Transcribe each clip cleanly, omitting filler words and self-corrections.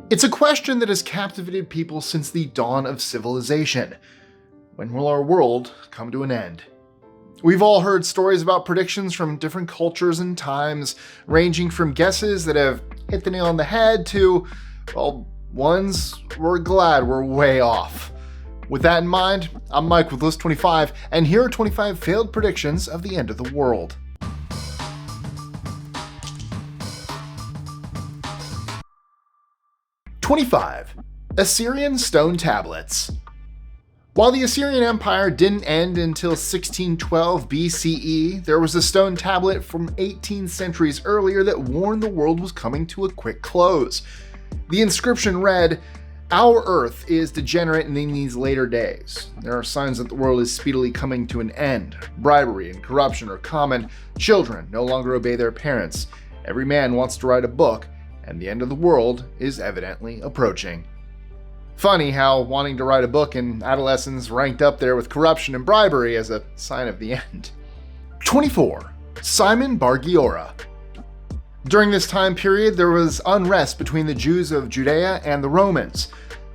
It's a question that has captivated people since the dawn of civilization. When will our world come to an end? We've all heard stories about predictions from different cultures and times, ranging from guesses that have hit the nail on the head to, well, ones we're glad we're way off. With that in mind, I'm Mike with List 25, and here are 25 failed predictions of the end of the world. #25. Assyrian Stone Tablets. While the Assyrian Empire didn't end until 1612 BCE, there was a stone tablet from 18 centuries earlier that warned the world was coming to a quick close. The inscription read, "Our earth is degenerate in these later days. There are signs that the world is speedily coming to an end. Bribery and corruption are common. Children no longer obey their parents. Every man wants to write a book, and the end of the world is evidently approaching." Funny how wanting to write a book in adolescence ranked up there with corruption and bribery as a sign of the end. #24. Simon Bar Giora. During this time period, there was unrest between the Jews of Judea and the Romans.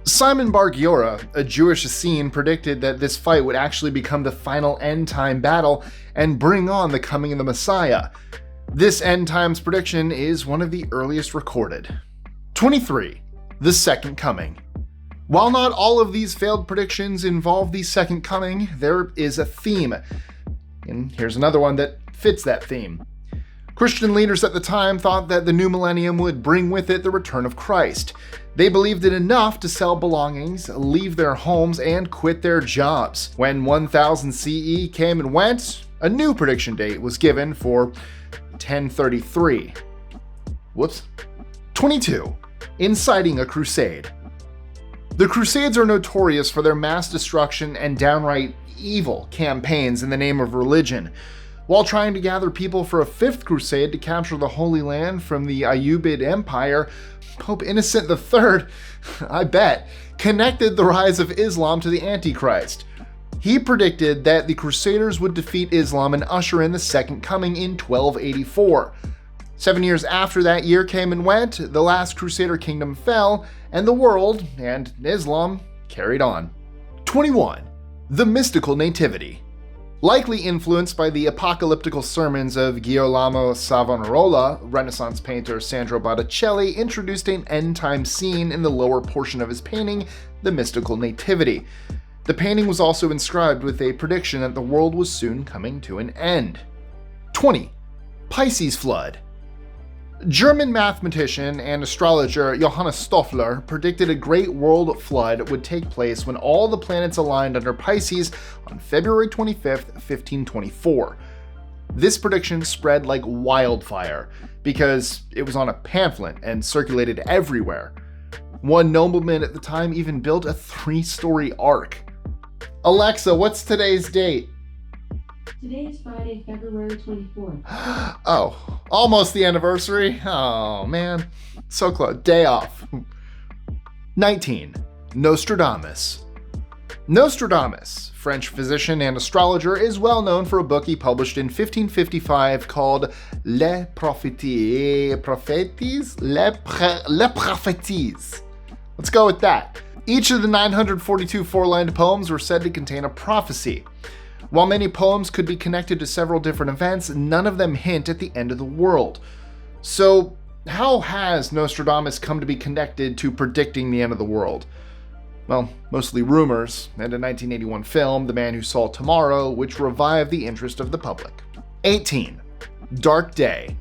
Simon Bar Giora, a Jewish Essene, predicted that this fight would actually become the final end-time battle and bring on the coming of the Messiah. This end-times prediction is one of the earliest recorded. 23. The Second Coming. While not all of these failed predictions involve the Second Coming, there is a theme. And here's another one that fits that theme. Christian leaders at the time thought that the new millennium would bring with it the return of Christ. They believed it enough to sell belongings, leave their homes, and quit their jobs. When 1000 CE came and went, a new prediction date was given for 1033. 22. Inciting a crusade. The Crusades are notorious for their mass destruction and downright evil campaigns in the name of religion. While trying to gather people for a fifth crusade to capture the Holy Land from the Ayyubid Empire, Pope Innocent III, I bet, connected the rise of Islam to the Antichrist. He predicted that the Crusaders would defeat Islam and usher in the Second Coming in 1284. 7 years after that year came and went, the last Crusader kingdom fell, and the world, and Islam, carried on. 21. The Mystical Nativity. Likely influenced by the apocalyptical sermons of Girolamo Savonarola, Renaissance painter Sandro Botticelli introduced an end-time scene in the lower portion of his painting, The Mystical Nativity. The painting was also inscribed with a prediction that the world was soon coming to an end. 20. Pisces Flood. German mathematician and astrologer Johannes Stoffler predicted a great world flood would take place when all the planets aligned under Pisces on February 25th, 1524. This prediction spread like wildfire because it was on a pamphlet and circulated everywhere. One nobleman at the time even built a 3-story ark. Alexa, what's today's date? Today is Friday, February 24th. Oh, almost the anniversary? Oh man, so close. Day off. 19. Nostradamus. Nostradamus, French physician and astrologer, is well known for a book he published in 1555 called Les Prophéties. Les Prophéties. Let's go with that. Each of the 942 four-lined poems were said to contain a prophecy. While many poems could be connected to several different events, none of them hint at the end of the world. So, how has Nostradamus come to be connected to predicting the end of the world? Well, mostly rumors, and a 1981 film, The Man Who Saw Tomorrow, which revived the interest of the public. 18. Dark Day.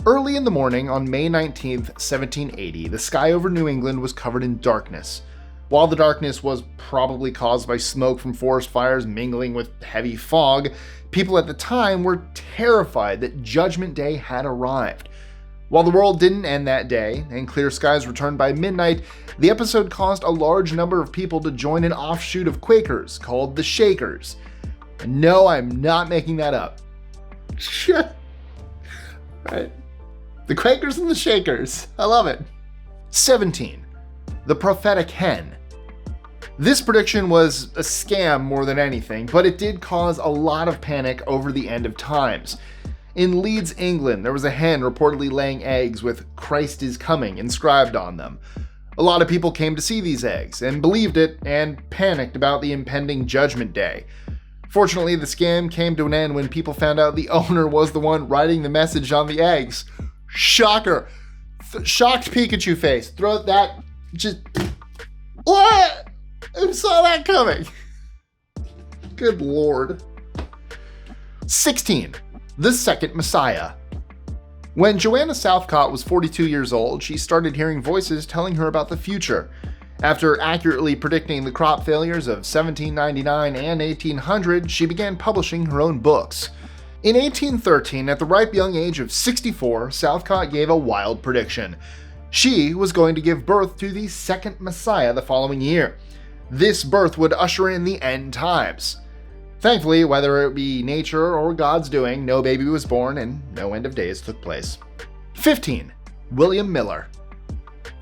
Early in the morning on May 19, 1780, the sky over New England was covered in darkness. While the darkness was probably caused by smoke from forest fires mingling with heavy fog, people at the time were terrified that Judgment Day had arrived. While the world didn't end that day, and clear skies returned by midnight, the episode caused a large number of people to join an offshoot of Quakers called the Shakers. And no, I'm not making that up. Right. The Quakers and the Shakers. I love it. 17. The Prophetic Hen. This prediction was a scam more than anything, but it did cause a lot of panic over the end of times. In Leeds, England, there was a hen reportedly laying eggs with "Christ is coming" inscribed on them. A lot of people came to see these eggs and believed it and panicked about the impending judgment day. Fortunately, the scam came to an end when people found out the owner was the one writing the message on the eggs. Shocker. Shocked Pikachu face. Throw that. Just. What? Who saw that coming? Good lord. 16. The Second Messiah. When Joanna Southcott was 42 years old, she started hearing voices telling her about the future. After accurately predicting the crop failures of 1799 and 1800, she began publishing her own books. In 1813, at the ripe young age of 64, Southcott gave a wild prediction. She was going to give birth to the Second Messiah the following year. This birth would usher in the end times. Thankfully, whether it be nature or God's doing, no baby was born and no end of days took place. 15. William Miller.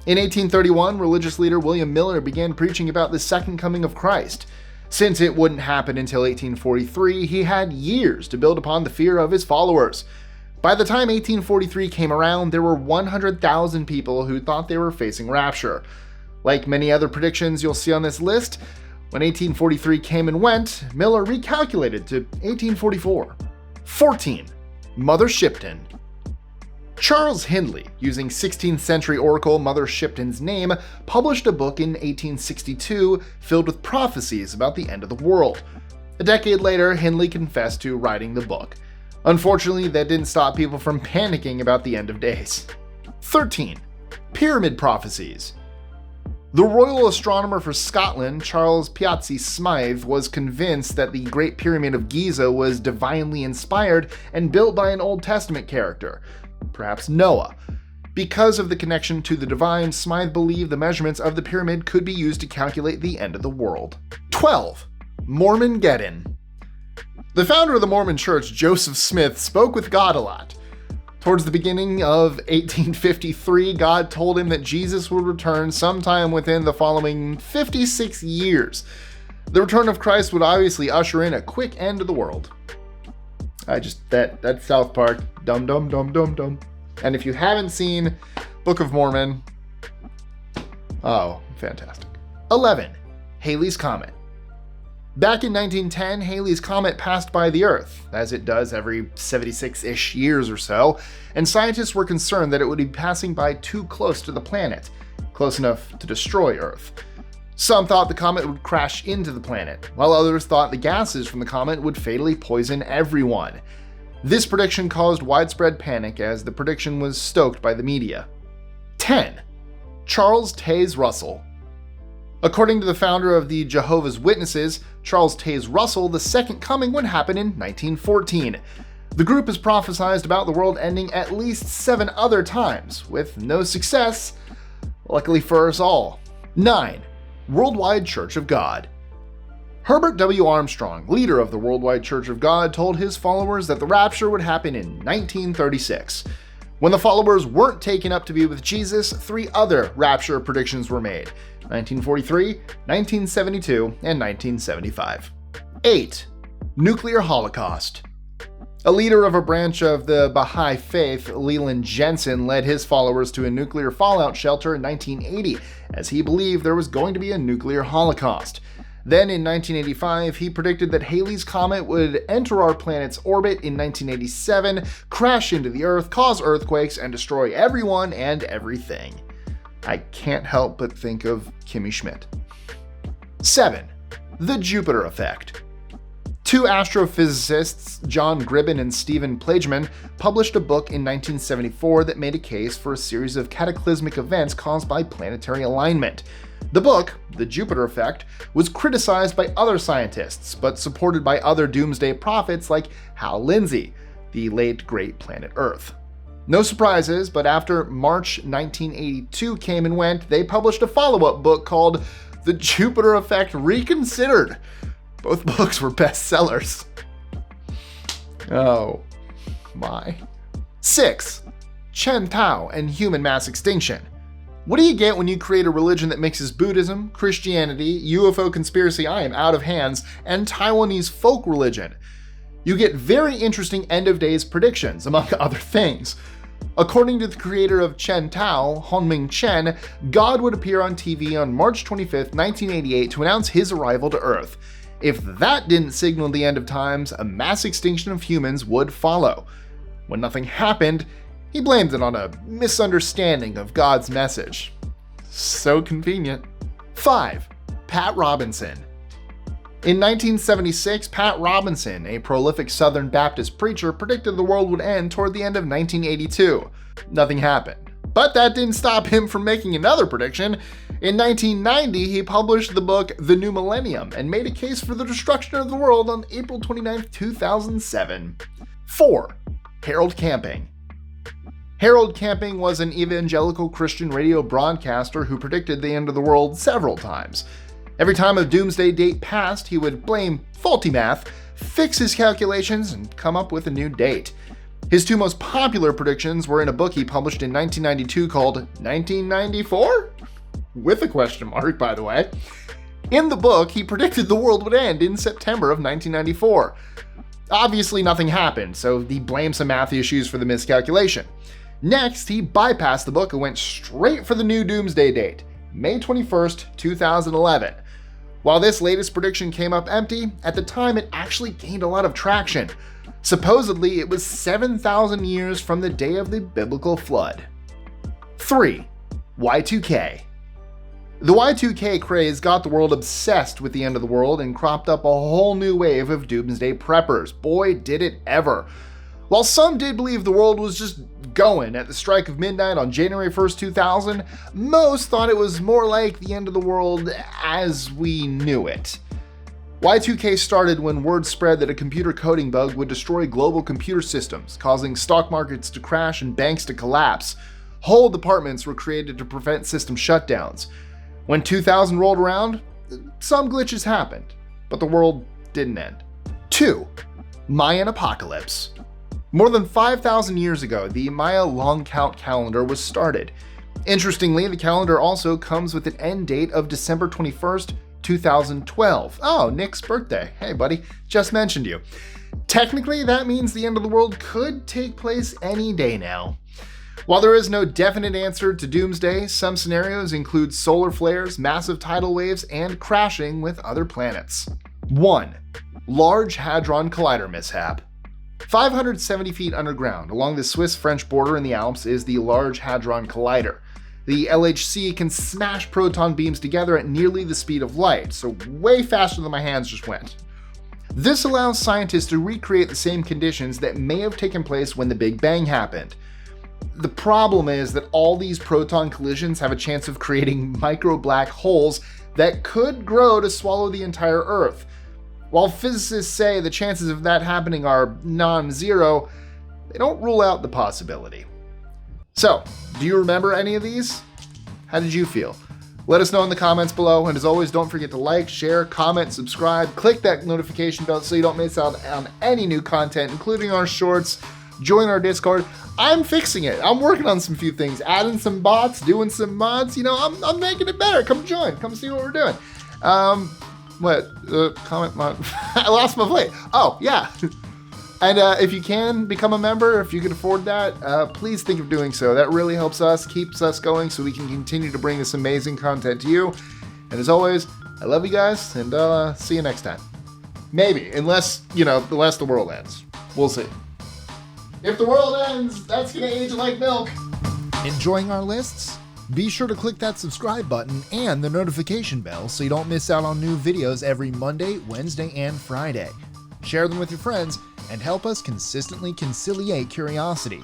In 1831, religious leader William Miller began preaching about the second coming of Christ. Since it wouldn't happen until 1843, he had years to build upon the fear of his followers. By the time 1843 came around, there were 100,000 people who thought they were facing rapture. Like many other predictions you'll see on this list, when 1843 came and went, Miller recalculated to 1844. 14. Mother Shipton. Charles Hindley, using 16th century oracle Mother Shipton's name, published a book in 1862 filled with prophecies about the end of the world. A decade later, Hindley confessed to writing the book. Unfortunately, that didn't stop people from panicking about the end of days. 13. Pyramid prophecies. The royal astronomer for Scotland, Charles Piazzi Smythe, was convinced that the Great Pyramid of Giza was divinely inspired and built by an Old Testament character, perhaps Noah. Because of the connection to the divine, Smythe believed the measurements of the pyramid could be used to calculate the end of the world. 12. Mormon-geddon. The founder of the Mormon Church, Joseph Smith, spoke with God a lot. Towards the beginning of 1853, God told him that Jesus would return sometime within the following 56 years. The return of Christ would obviously usher in a quick end of the world. That's South Park. Dum dum dum dum dum. And if you haven't seen Book of Mormon, oh, fantastic. 11. Halley's Comet. Back in 1910, Halley's Comet passed by the Earth, as it does every 76-ish years or so, and scientists were concerned that it would be passing by too close to the planet, close enough to destroy Earth. Some thought the comet would crash into the planet, while others thought the gases from the comet would fatally poison everyone. This prediction caused widespread panic as the prediction was stoked by the media. 10. Charles Taze Russell. According to the founder of the Jehovah's Witnesses, Charles Taze Russell, the second coming would happen in 1914. The group has prophesied about the world ending at least 7 other times, with no success, luckily for us all. 9. Worldwide Church of God. Herbert W. Armstrong, leader of the Worldwide Church of God, told his followers that the rapture would happen in 1936. When the followers weren't taken up to be with Jesus, 3 other rapture predictions were made: 1943, 1972, and 1975. 8. Nuclear Holocaust. A leader of a branch of the Baha'i faith, Leland Jensen, led his followers to a nuclear fallout shelter in 1980, as he believed there was going to be a nuclear holocaust. Then in 1985, he predicted that Halley's Comet would enter our planet's orbit in 1987, crash into the Earth, cause earthquakes, and destroy everyone and everything. I can't help but think of Kimmy Schmidt. 7. The Jupiter Effect. 2 astrophysicists, John Gribben and Stephen Plageman, published a book in 1974 that made a case for a series of cataclysmic events caused by planetary alignment. The book, The Jupiter Effect, was criticized by other scientists, but supported by other doomsday prophets like Hal Lindsey, the late great planet Earth. No surprises, but after March 1982 came and went, they published a follow-up book called The Jupiter Effect Reconsidered. Both books were bestsellers. Oh my. 6. Chen Tao and Human Mass Extinction. What do you get when you create a religion that mixes Buddhism, Christianity, UFO conspiracy, I am out of hands, and Taiwanese folk religion? You get very interesting end of days predictions, among other things. According to the creator of Chen Tao, Honming Chen, God would appear on TV on March 25, 1988 to announce his arrival to Earth. If that didn't signal the end of times, a mass extinction of humans would follow. When nothing happened, he blamed it on a misunderstanding of God's message. So convenient. 5. Pat Robinson. In 1976, Pat Robinson, a prolific Southern Baptist preacher, predicted the world would end toward the end of 1982. Nothing happened. But that didn't stop him from making another prediction. In 1990, he published the book The New Millennium and made a case for the destruction of the world on April 29, 2007. 4. Harold Camping. Harold Camping was an evangelical Christian radio broadcaster who predicted the end of the world several times. Every time a doomsday date passed, he would blame faulty math, fix his calculations, and come up with a new date. His two most popular predictions were in a book he published in 1992 called 1994? With a question mark, by the way. In the book, he predicted the world would end in September of 1994. Obviously, nothing happened, so he blamed some math issues for the miscalculation. Next, he bypassed the book and went straight for the new doomsday date, May 21st, 2011. While this latest prediction came up empty, at the time it actually gained a lot of traction. Supposedly, it was 7,000 years from the day of the biblical flood. 3. Y2K. The Y2K craze got the world obsessed with the end of the world and cropped up a whole new wave of doomsday preppers. Boy, did it ever. While some did believe the world was just going at the strike of midnight on January 1st, 2000, most thought it was more like the end of the world as we knew it. Y2K started when word spread that a computer coding bug would destroy global computer systems, causing stock markets to crash and banks to collapse. Whole departments were created to prevent system shutdowns. When 2000 rolled around, some glitches happened, but the world didn't end. 2. Mayan apocalypse. More than 5,000 years ago, the Maya long count calendar was started. Interestingly, the calendar also comes with an end date of December 21st, 2012. Oh, Nick's birthday. Hey, buddy, just mentioned you. Technically, that means the end of the world could take place any day now. While there is no definite answer to doomsday, some scenarios include solar flares, massive tidal waves, and crashing with other planets. 1. Large Hadron Collider mishap. 570 feet underground, along the Swiss-French border in the Alps, is the Large Hadron Collider. The LHC can smash proton beams together at nearly the speed of light, so way faster than my hands just went. This allows scientists to recreate the same conditions that may have taken place when the Big Bang happened. The problem is that all these proton collisions have a chance of creating micro black holes that could grow to swallow the entire Earth. While physicists say the chances of that happening are non-zero, they don't rule out the possibility. So, do you remember any of these? How did you feel? Let us know in the comments below, and as always, don't forget to like, share, comment, subscribe, click that notification bell so you don't miss out on any new content, including our shorts. Join our Discord. I'm fixing it. I'm working on some few things, adding some bots, doing some mods. I'm making it better. Come join. Come see what we're doing. Comment mod. I lost my plate. Oh, yeah. And if you can become a member, if you can afford that, please think of doing so. That really helps us, keeps us going so we can continue to bring this amazing content to you. And as always, I love you guys, and see you next time. Maybe, unless the world ends. We'll see. If the world ends, that's gonna age like milk. Enjoying our lists? Be sure to click that subscribe button and the notification bell so you don't miss out on new videos every Monday, Wednesday, and Friday. Share them with your friends and help us consistently conciliate curiosity.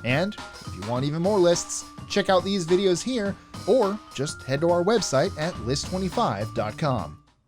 And if you want even more lists, check out these videos here or just head to our website at list25.com.